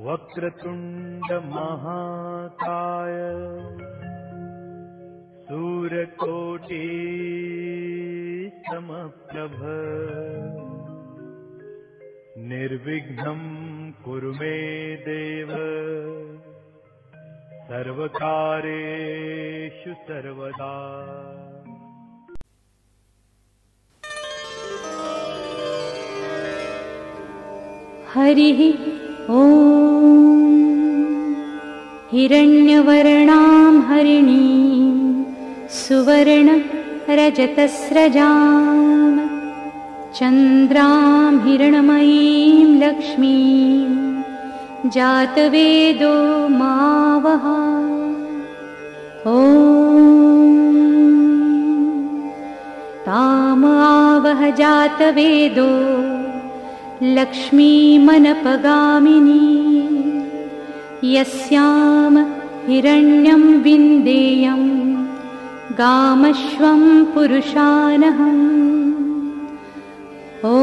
वक्रतुंड महाकाय सूर्यकोटि समप्रभ निर्विघ्नं कुरु मे देव सर्वकार्येषु सर्वदा। हरिः ॐ। हिरण्यवर्णां हरिणीं सुवर्णरजतस्रजां चन्द्रां हिरण्मयीं लक्ष्मीं जातवेदो मावः। ॐ ताम आवह जातवेदो लक्ष्मीमनपगामिनी यस्यां हिरण्यं विन्देयं गामश्वं पुरुषानहम्। ॐ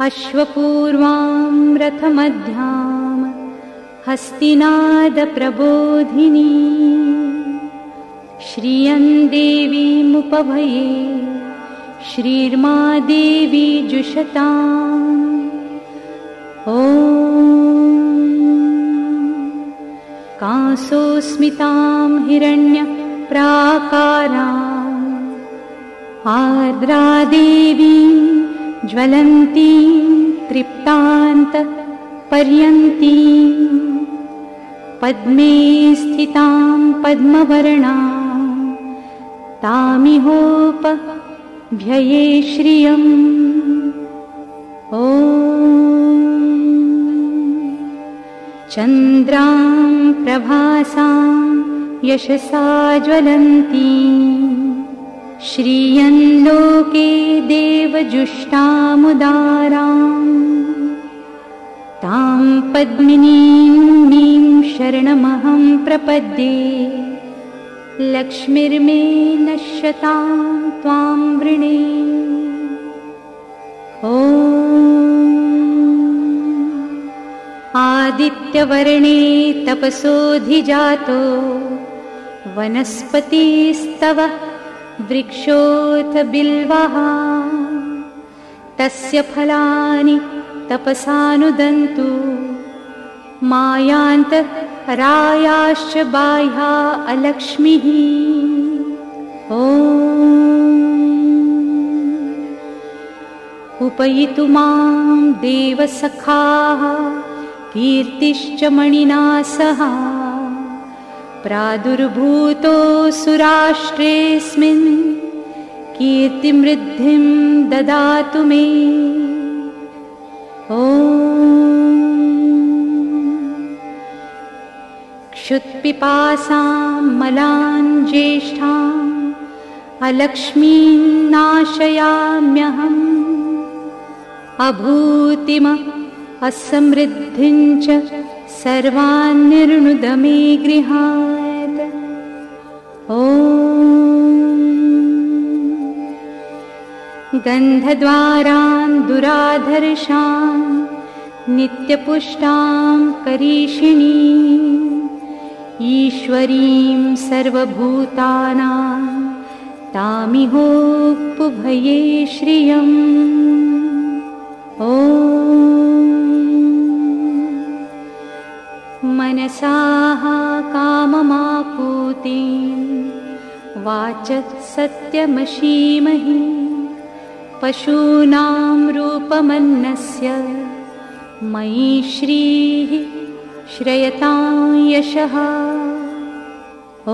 अश्वपूर्वां रथमध्यां हस्तिनादप्रबोधिनी श्रियं देवीमुपभये श्रीर्मा देवी जुषताम्। ॐ कांसोऽस्मितां हिरण्यप्राकाराम् आर्द्रा देवीं ज्वलन्तीं तृप्तान्तपर्यन्तीं पद्मे स्थितां पद्मवर्णां तामिहोपभ्यये श्रियम्। ॐ चन्द्रां प्रभासां यशसा ज्वलन्तीं श्रियं लोके देवजुष्टामुदाराम् तां पद्मिनीं शरणमहं प्रपद्ये लक्ष्मीर्मे नश्यतां त्वां वृणे। ॐ आदित्यवर्णे तपसोऽधिजातो वनस्पतिस्तव वृक्षोऽथ बिल्वः तस्य फलानि तपसानुदन्तु मायान्तरायाश्च बाह्या अलक्ष्मीः। ॐ उपयितु मां देवसखाः कीर्तिश्च मणिना सह प्रादुर्भूतोऽसुराष्ट्रेऽस्मिन् कीर्तिमृद्धिं ददातु मे। ॐ क्षुत्पिपासां मलान् ज्येष्ठाम् अलक्ष्मीं नाशयाम्यहम् अभूतिम असमृद्धिं च सर्वान् निर्नुद मे गृहात्। ॐ गन्धद्वारान् दुराधर्षान् नित्यपुष्टां करीषिणीं ईश्वरीं सर्वभूतानां तामिहोपभये श्रियम्। ॐ मनसाः काममापूतिं वाचः सत्यमशीमहि पशूनां रूपमन्नस्य मयि श्रीः श्रयतां यशः।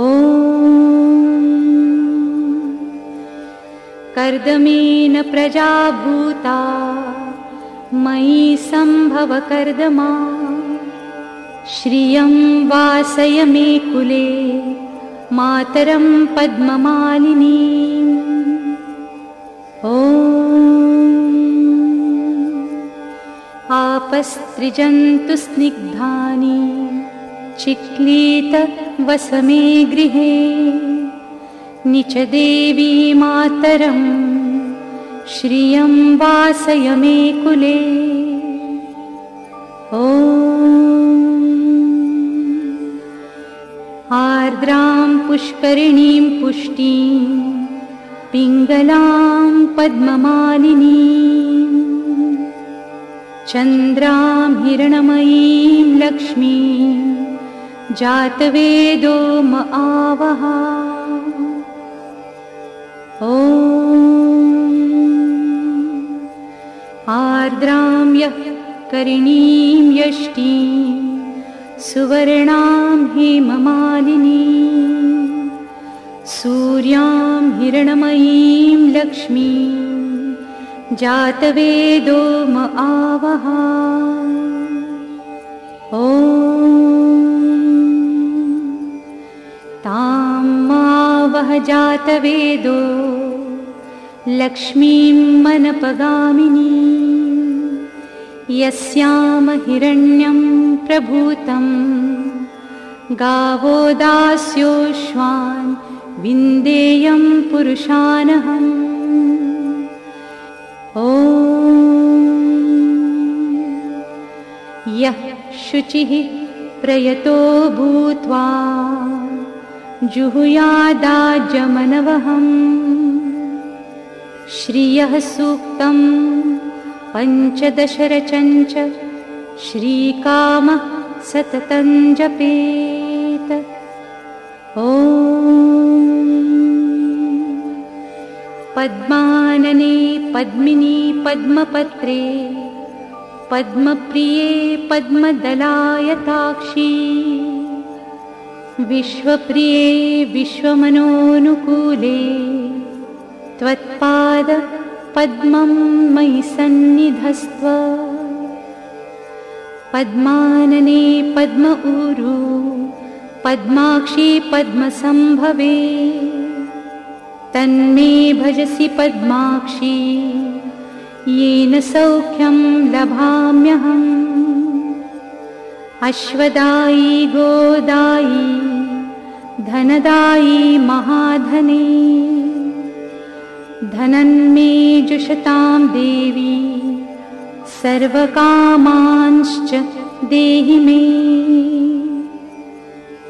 ॐ कर्दमेन प्रजा भूता मयि सम्भव कर्दमा श्रियं वासय मे कुले मातरं पद्ममालिनीम्। ॐ आपस्त्रिजन्तु स्निग्धानि चिक्लीत वसमे गृहे निच देवी मातरं श्रियं वासय मे कुले। पुष्करिणीं पुष्टिं पिङ्गलां पद्ममालिनीं चन्द्रां हिरणमयीं लक्ष्मीं जातवेदो म आवह। ॐ आर्द्रां यः करिणीं यष्टिं सुवर्णां हेममालिनीं सूर्यां हिरणमयीं लक्ष्मीं जातवेदो म आवह। ॐ तां मावह जातवेदो लक्ष्मीं मनपगामिनीं यस्याम हिरण्यं प्रभूतं गावो दास्योश्वान् विन्देयं पुरुषानहम्। ॐ यः शुचिः प्रयतो भूत्वा जुहुयादाज्यमनवहम् श्रियः सूक्तं पञ्चदशरचञ्च श्रीकामः सततं जपेत। ॐ पद्मानने पद्मिनी पद्मपत्रे पद्मप्रिये पद्मदलायताक्षी विश्वप्रिये विश्वमनोनुकूले त्वत्पाद पद्मं मयि सन्निधस्त्व। पद्मानने पद्म ऊरू पद्माक्षी पद्मसंभवे तन्मे भजसि पद्माक्षी येन सौख्यं लभाम्यहम्। अश्वदायी गोदायी धनदायी महाधने धनन्मे जुषतां देवी सर्वकामांश्च देहि मे।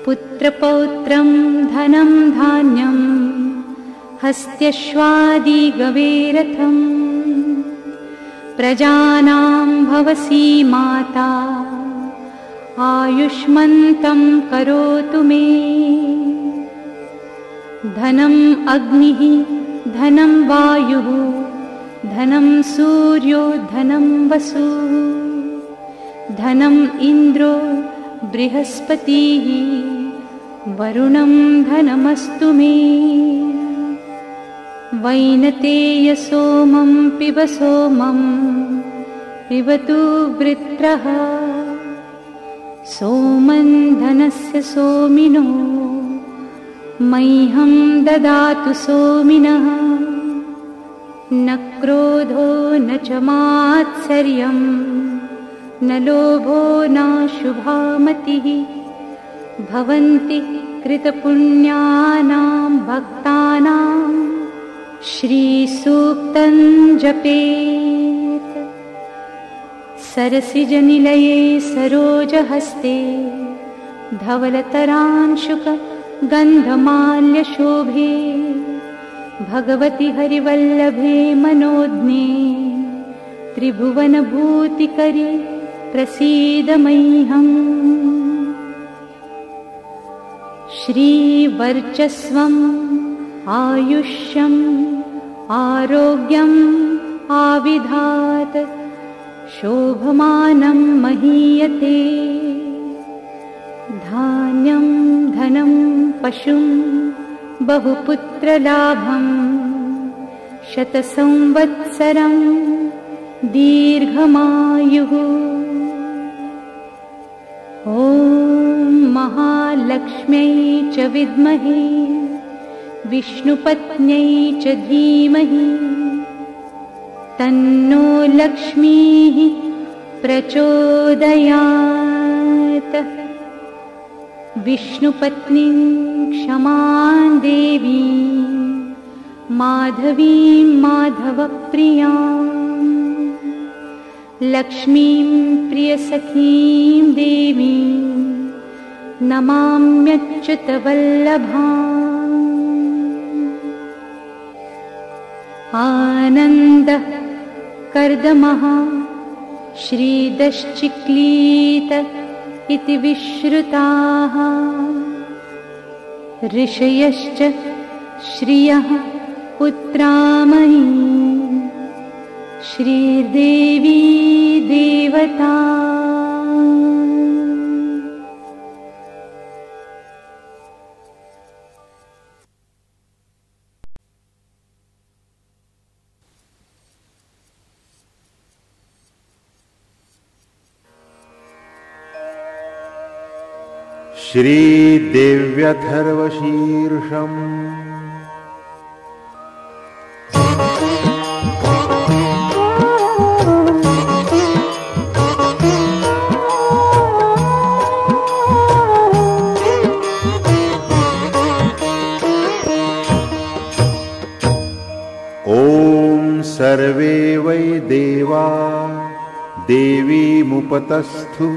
पुत्रपौत्रं धनं धान्यं हस्त्यश्वादिगवेरथं प्रजानां भवसि माता आयुष्मन्तं करोतु मे। धनम् अग्निः धनं वायुः धनं सूर्यो धनं वसुः धनम् इन्द्रो बृहस्पतिः वरुणं धनमस्तु मे। वैनतेय सोमं पिब सोमं पिबतु वृत्रः सोमं धनस्य सोमिनो मह्यं ददातु सोमिनः। न क्रोधो न च मात्सर्यं न लोभो न शुभा मतिः भवन्ति कृतपुण्यानां भक्तानां श्रीसूक्तं जपेत्। सरसिजनिलये सरोजहस्ते धवलतरांशुक गन्धमाल्यशोभे भगवति हरिवल्लभे मनोज्ञे त्रिभुवनभूतिकरे प्रसीद मह्यम्। श्रीवर्चस्वम् आयुष्यम् आरोग्यम् आविधात शोभमानं महीयते। धान्यं धनं पशुं बहुपुत्रलाभं शतसंवत्सरं दीर्घमायुः। ॐ महालक्ष्म्यै च विद्महे विष्णुपत्न्यै च धीमहि तन्नो लक्ष्मीः प्रचोदयात्। विष्णुपत्नीं क्षमां देवीं माधवीं माधवप्रियां लक्ष्मीं प्रियसखीं देवीं नमाम्यच्युतवल्लभाम्। आनन्दः कर्दमः श्रीदश्चिक्लीत इति विश्रुताः ऋषयश्च श्रियः पुत्रामही श्रीर्देवी देवता। श्रीदेव्यथर्वशीर्षम् ॐ सर्वे वै देवा देवीमुपतस्थु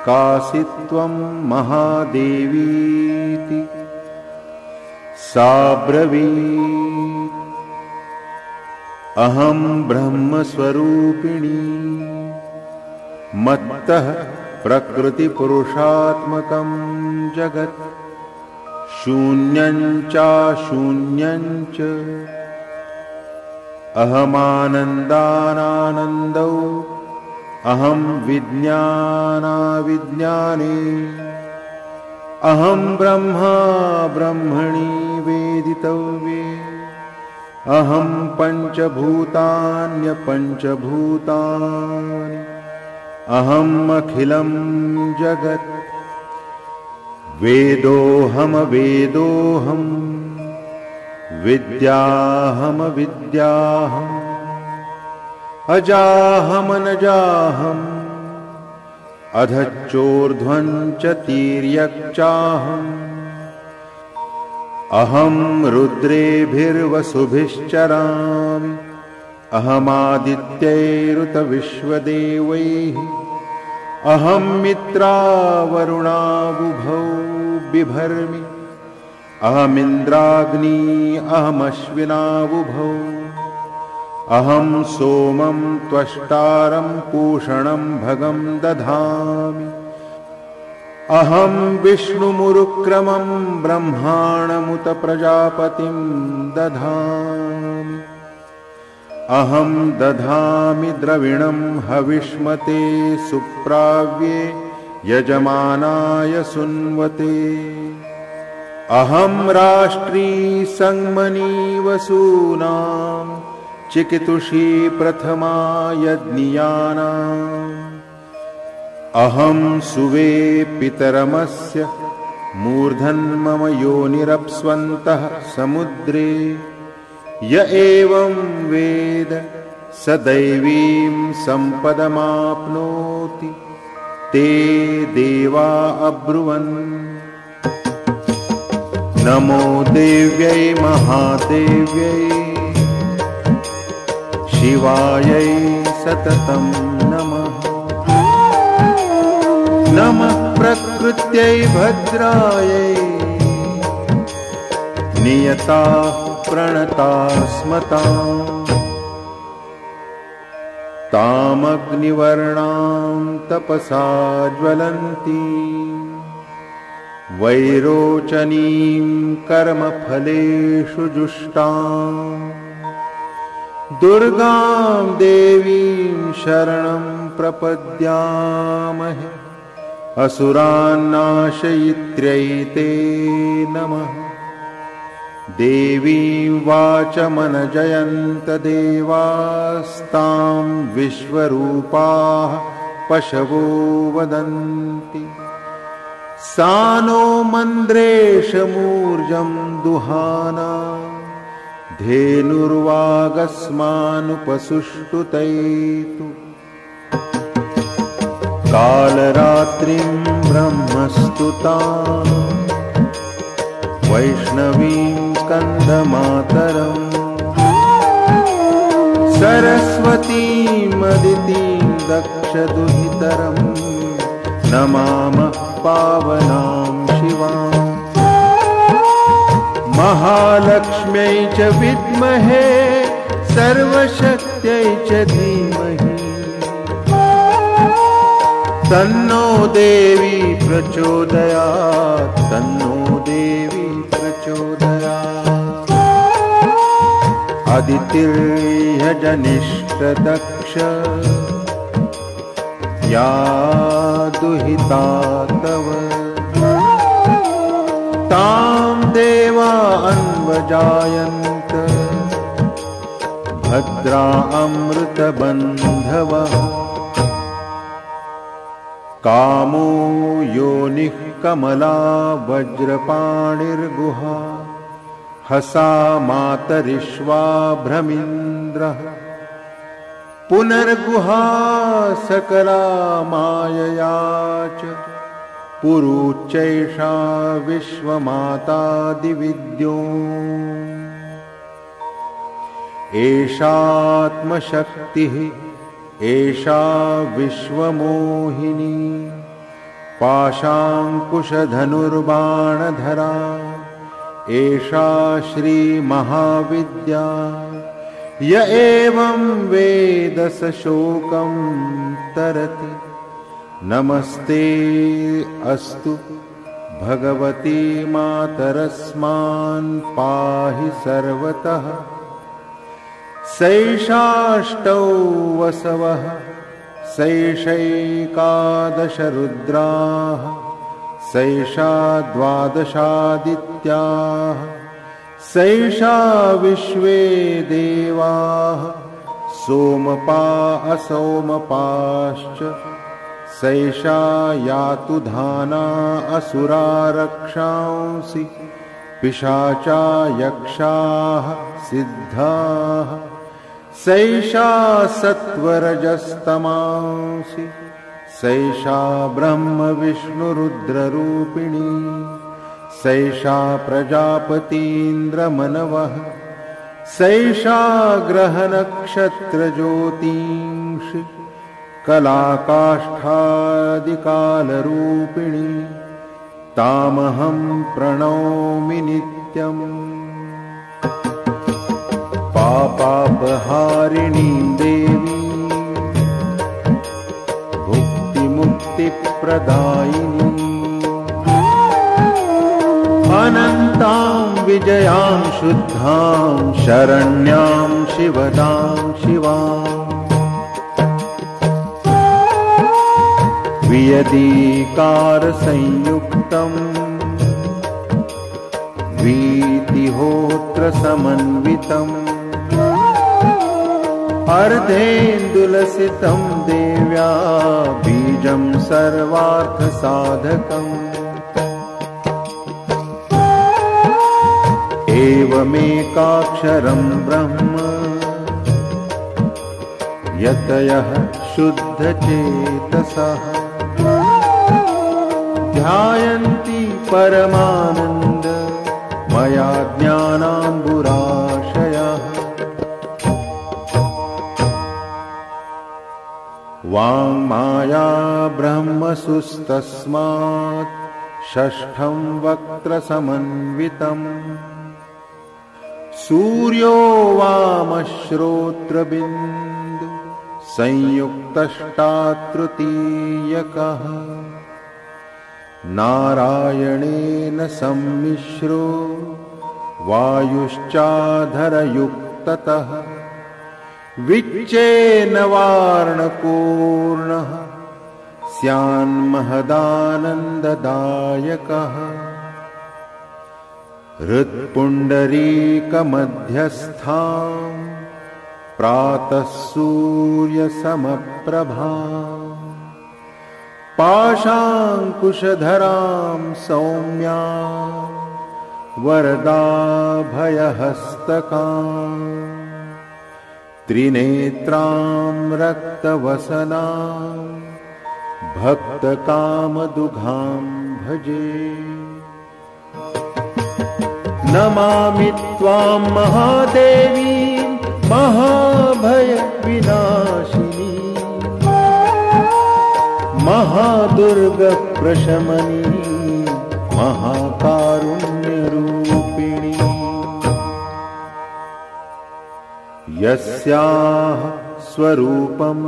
कासित्वं महादेवीति सा ब्रवीत् अहं ब्रह्मस्वरूपिणी मत्तः प्रकृतिपुरुषात्मकं जगत् शून्यं चाशून्यं च अहमानन्दानानन्दौ अहं विज्ञानाविज्ञाने अहं ब्रह्मा ब्रह्मणि वेदितव्ये अहं पञ्चभूतान्यपञ्चभूतानि अहम् अखिलं जगत् वेदोऽहमवेदोऽहम् विद्याहमविद्याहम् अजाहमनजाहम् अधश्चोर्ध्वं च तिर्यक् अहं रुद्रेभिर्वसुभिश्चरामि अहमादित्यैरुतविश्वदेवैः अहं मित्रावरुणावुभौ बिभर्मि अहमिन्द्राग्नी अहमश्विनावुभौ अहं सोमं त्वष्टारं पूषणं भगं दधामि अहं विष्णुमुरुक्रमं ब्रह्माणमुत प्रजापतिं दधामि अहं दधामि द्रविणं हविष्मते सुप्राव्ये यजमानाय सुन्वते अहं राष्ट्री संमनी वसूनां चिकितुषी प्रथमा यज्ञियानाम् अहं सुवे पितरमस्य मूर्धन्मम योनिरप्स्वन्तः समुद्रे य एवं वेद स दैवीं सम्पदमाप्नोति ते देवा अब्रुवन् नमो देव्यै महादेव्यै शिवायै सततं नमः नमः प्रकृत्यै भद्रायै नियता प्रणता स्मताम् तामग्निवर्णां तपसा ज्वलन्ती वैरोचनीं कर्मफलेषु जुष्टाम् दुर्गां देवीं शरणं प्रपद्यामहे असुरान्नाशयित्र्यै ते नमः देवीं वाचमनजयन्त देवास्तां विश्वरूपाः पशवो वदन्ति सा नो मन्द्रेशमूर्जं दुहाना धेनुर्वागस्मानुपसुष्टुतैतु कालरात्रिं ब्रह्मस्तुता वैष्णवीं स्कन्दमातरम् सरस्वतीमदितिं दक्षदुहितरं नमामः पावनां शिवाम् महालक्ष्म्यै च विद्महे सर्वशक्त्यै च धीमहि तन्नो देवी प्रचोदयात् तन्नो देवी प्रचोदयात् अदितिर्यजनिष्ठदक्ष या दुहिता तव तां देवा अन्वजायन्त भद्रा अमृतबन्धवः कामो योनिः कमला वज्रपाणिर्गुहा हसा मातरिश्वा भ्रमिन्द्रः पुनर्गुहा सकला मायया च पुरुचैषा विश्वमातादिविद्यो एषात्मशक्तिः एषा विश्वमोहिनी पाशाङ्कुशधनुर्बाणधरा एषा श्रीमहाविद्या य एवं वेद स शोकं तरति नमस्ते अस्तु भगवती मातरस्मान् पाहि सर्वतः सैषाष्टौ वसवः सैषैकादश रुद्राः सैषा द्वादशादित्याः सैषा विश्वे देवाः सोमपा असोमपाश्च सैषा यातु धाना असुरा रक्षांसि पिशाचा यक्षाः सिद्धाः सैषा सत्वरजस्तमांसि सैषा ब्रह्म विष्णुरुद्ररूपिणी सैषा प्रजापतीन्द्रमनवः सैषा ग्रहनक्षत्रज्योतिंषि कलाकाष्ठादिकालरूपिणी तामहं प्रणौमि नित्यम् पापापहारिणीं देवी भुक्तिमुक्तिप्रदायिनी अनन्तां विजयां शुद्धां शरण्यां शिवदां शिवाम् वियदीकारसंयुक्तम् वीतिहोत्रसमन्वितम् अर्धेन्दुलसितं देव्या बीजं सर्वार्थसाधकम् एवमेकाक्षरं ब्रह्म यतयः शुद्धचेतसः ध्यायन्ति परमानन्द मया ज्ञानाम्बुराशयः वाङ्माया ब्रह्मसुस्तस्मात् षष्ठं वक्त्रसमन्वितम् सूर्यो वामश्रोत्रबिन्दु संयुक्तष्टातृतीयकः नारायणेन सम्मिश्रो वायुश्चाधरयुक्ततः विच्चेन्नवार्णपूर्णः स्यान्महदानन्ददायकः हृत्पुण्डरीकमध्यस्थां प्रातः सूर्यसमप्रभा पाशाङ्कुशधरां सौम्या वरदाभयहस्तकां त्रिनेत्रां रक्तवसनां भक्तकामदुघां भजे नमामि त्वां महादेवीं महाभयविनाशिनी महादुर्गप्रशमनी महाकारुण्यरूपिणी यस्याः स्वरूपं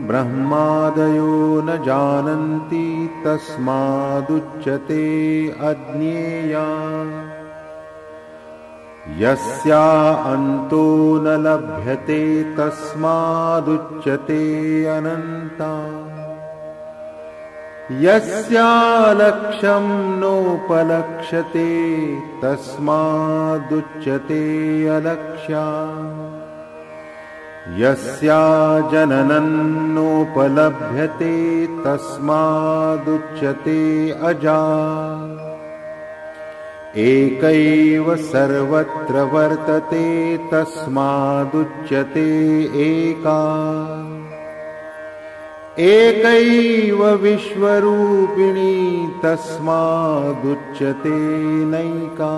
ब्रह्मादयो न जानन्ति तस्मादुच्यते अज्ञेया। यस्या अन्तो न लभ्यते तस्मादुच्यते अनन्ता। यस्या लक्ष्यं नोपलक्ष्यते तस्मादुच्यते अलक्ष्या। यस्या जननं नोपलभ्यते तस्मादुच्यते अजा। एकैव सर्वत्र वर्तते तस्मादुच्यते एका। एकैव विश्वरूपिणी तस्मादुच्यते नैका।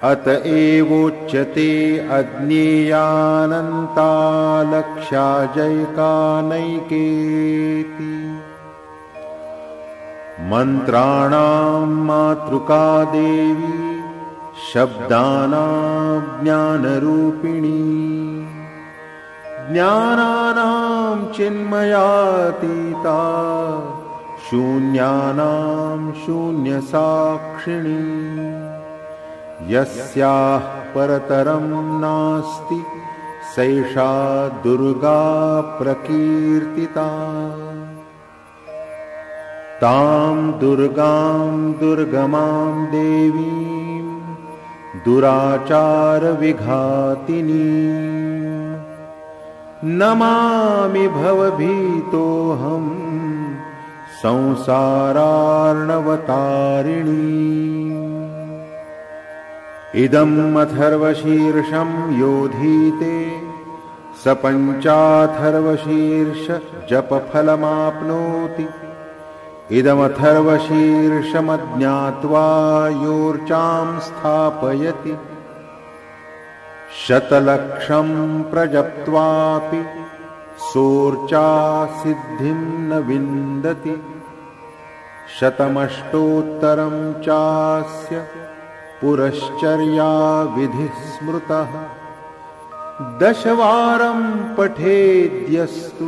अत एवोच्यते अज्ञेयानन्ता लक्ष्या जैका नैकेति। मन्त्राणां मातृका देवी शब्दानां ज्ञानरूपिणी। ज्ञानानां चिन्मयातीता शून्यानां शून्यसाक्षिणी। यस्याः परतरं नास्ति सैषा दुर्गा प्रकीर्तिता। तां दुर्गां दुर्गमां देवीं दुराचारविघातिनीं नमामि भवभीतोऽहं संसारार्णवतारिणीम्। इदम् अथर्वशीर्षं योधीते स पञ्चाथर्वशीर्ष जपफलमाप्नोति। इदमथर्वशीर्षमज्ञात्वा योर्चां स्थापयति। शतलक्षं प्रजप्त्वापि सोर्चा सिद्धिं न विन्दति। शतमष्टोत्तरं चास्य पुरश्चर्या विधिः स्मृतः। दशवारं पठेद्यस्तु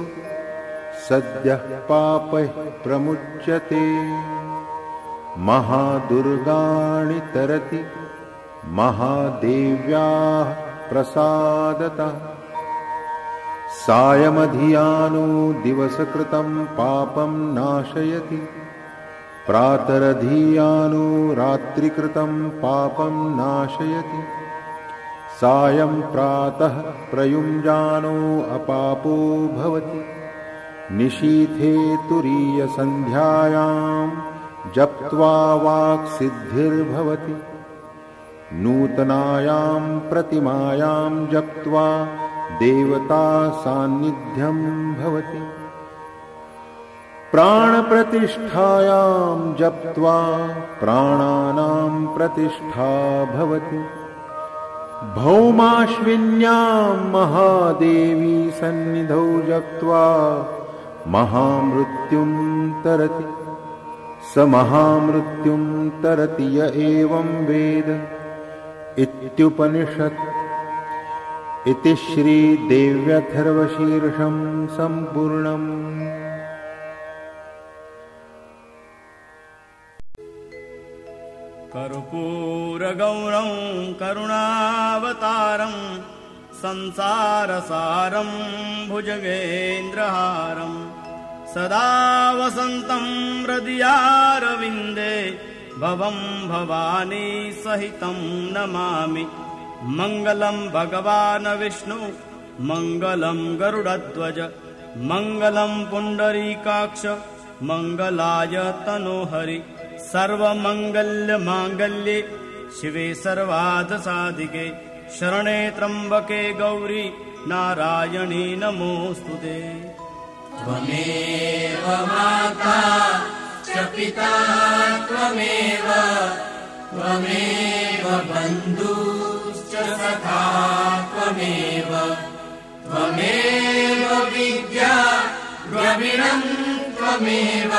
सद्यः पापैः प्रमुच्यते। महादुर्गाणि तरति महादेव्याः प्रसादतः। सायमधियानो दिवसकृतं पापं नाशयति। प्रातरधियानो रात्रिकृतं पापं नाशयति। सायं प्रातः प्रयुञ्जानो अपापो भवति। निशीथे तुरीयसन्ध्यायां जप्त्वा वाक्सिद्धिर्भवति। नूतनायां प्रतिमायां जप्त्वा देवता सान्निध्यं भवति। प्राणप्रतिष्ठायां जप्त्वा प्राणानां प्रतिष्ठा भवति। भौमाश्विन्यां महादेवी सन्निधौ जप्त्वा महामृत्युं तरति। स महामृत्युं तरति य एवं वेद इत्युपनिषत्। इति श्रीदेव्यथर्वशीर्षं सम्पूर्णम्। कर्पूरगौरं करुणावतारं संसारसारं भुजगेन्द्रहारं सदा वसन्तं हृदयारविन्दे भवं भवानी सहितं नमामि। मङ्गलं भगवान् विष्णु मङ्गलं गरुडध्वज मङ्गलं पुण्डरीकाक्ष मङ्गलाय तनोहरि। सर्वमङ्गल्यमाङ्गल्ये शिवे सर्वार्थसाधिके शरणे त्र्यम्बके गौरी नारायणी नमोऽस्तुते। त्वमेव माता च पिता त्वमेव त्वमेव बन्धुश्च सखा त्वमेव त्वमेव विद्या द्रविणं त्वमेव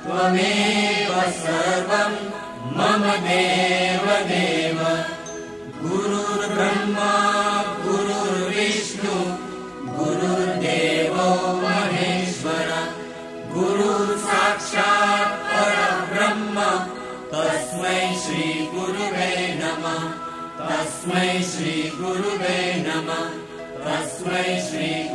त्वमेव सर्वं मम देव देव। गुरुर्ब्रह्मा तस्मै श्रीगुरुवे नमः। तस्मै श्री